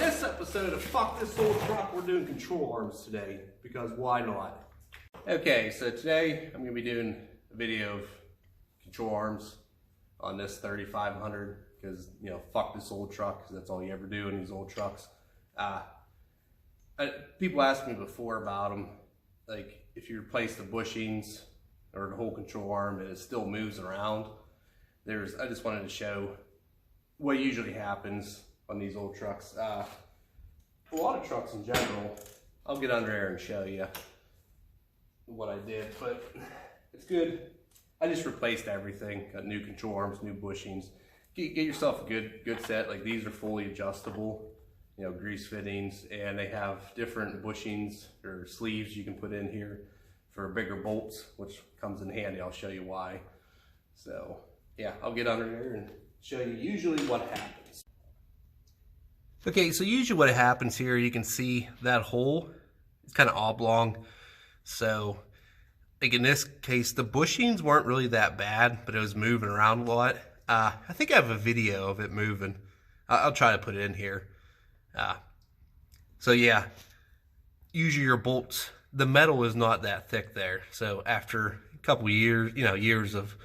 this episode of Fuck This Old Truck, we're doing control arms today, because why not? Okay, so today I'm going to be doing a video of control arms on this 3500, because, you know, fuck this old truck, because that's all you ever do in these old trucks. People asked me before about them, like if you replace the bushings or the whole control arm and it still moves around. I just wanted to show what usually happens on these old trucks. A lot of trucks in general. I'll get under there and show you what I did, but it's good. I just replaced everything. Got new control arms, new bushings. Get yourself a good set. Like these are fully adjustable, you know, grease fittings, and they have different bushings or sleeves you can put in here for bigger bolts, which comes in handy. I'll show you why. So yeah, I'll get under there and show you usually what happens. Okay, so usually what happens here, you can see that hole, it's kind of oblong. So like in this case, the bushings weren't really that bad, but it was moving around a lot. I think I have a video of it moving. I'll try to put it in here. So yeah, usually your bolts, the metal is not that thick there. So after a couple of years, you know, years of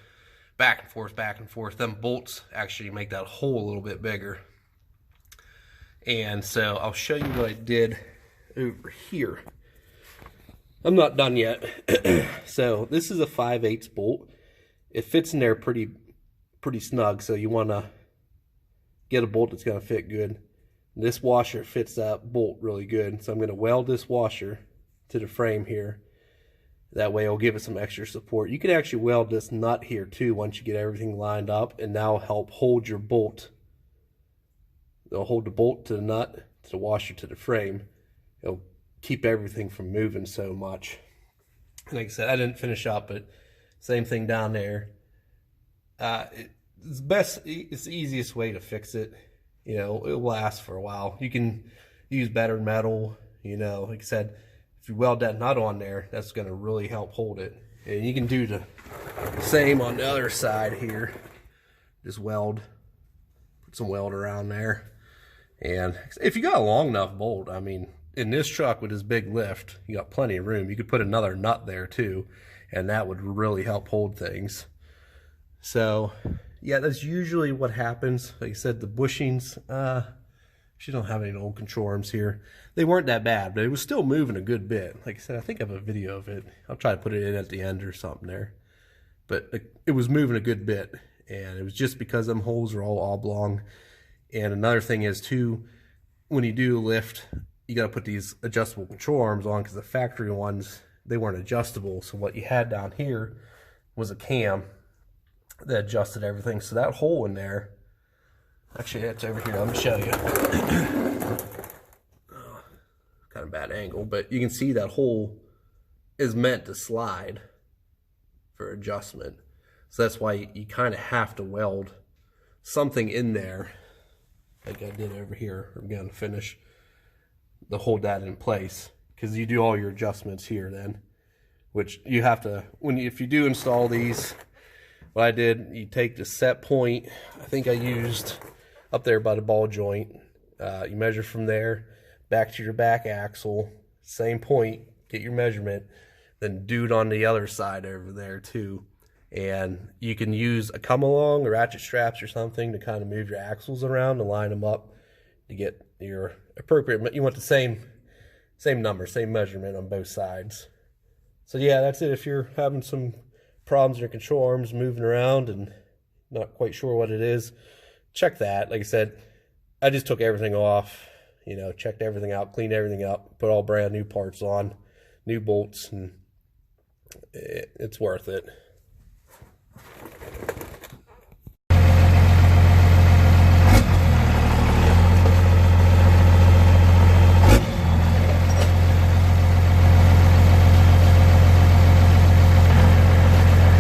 back and forth, them bolts actually make that hole a little bit bigger. And so I'll show you what I did over here. I'm not done yet. So this is a 5/8 bolt. It fits in there pretty snug, so you want to get a bolt that's going to fit good. This washer fits that bolt really good, so I'm going to weld this washer to the frame here. That way it'll give it some extra support. You can actually weld this nut here too once you get everything lined up, and that'll help hold your bolt. It'll hold the bolt to the nut, to the washer, to the frame. It'll keep everything from moving so much. And like I said, I didn't finish up, but same thing down there. It's the easiest way to fix it. You know, it'll last for a while. You can use better metal, you know, like I said, if you weld that nut on there, that's going to really help hold it. And you can do the same on the other side here. Just weld, put some weld around there. And if you got a long enough bolt, I mean, in this truck with this big lift, you got plenty of room. You could put another nut there too, and that would really help hold things. So yeah, that's usually what happens. Like I said, the bushings, she don't have any old control arms here. They weren't that bad, but it was still moving a good bit. Like I said, I think I have a video of it. I'll try to put it in at the end or something there. But it was moving a good bit, and it was just because them holes are all oblong. And another thing is too, when you do lift, you got to put these adjustable control arms on, because the factory ones, they weren't adjustable. So what you had down here was a cam that adjusted everything. So that hole in there, actually it's over here, let me show you. Kind of bad angle, but you can see that hole is meant to slide for adjustment. So that's why you kind of have to weld something in there, like I did over here. I'm going to finish to hold that in place, because you do all your adjustments here then, which you have to, if you do install these, what I did, you take the set point, I think I used up there by the ball joint, you measure from there back to your back axle, same point, get your measurement, then do it on the other side over there too. And you can use a come along or ratchet straps or something to kind of move your axles around and line them up to get your appropriate, you want the same number, same measurement on both sides. So yeah, that's it. If you're having some problems in your control arms moving around and not quite sure what it is, check that. Like I said, I just took everything off, you know, checked everything out, cleaned everything up, put all brand new parts on, new bolts, and it's worth it.